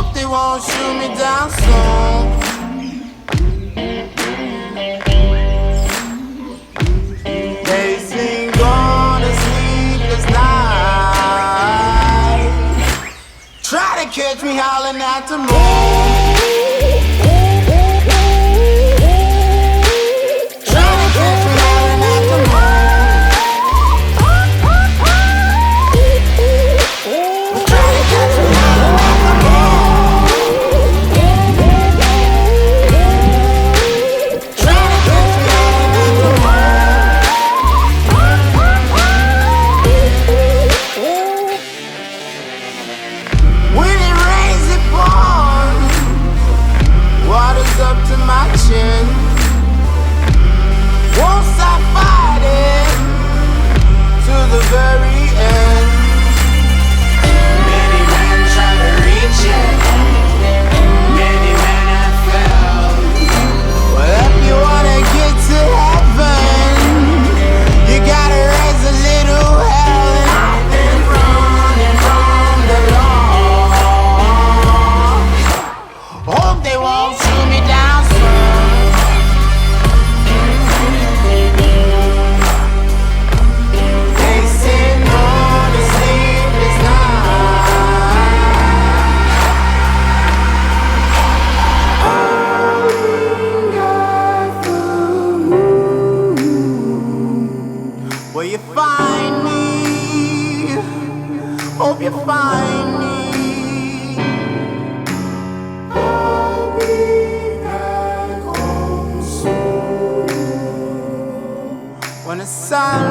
Hope they won't shoot me down soon. They sing on a sleepless night. Try to catch me howling at the moon. Won't stop fighting to the very end. Many men try to reach it, many men have failed. Well, if you wanna get to heaven, you gotta raise a little hell. And I've been running from the law. Hope they won't shoot me down soon. Will you find me? Hope you find me. I'll be back home soon. When the sun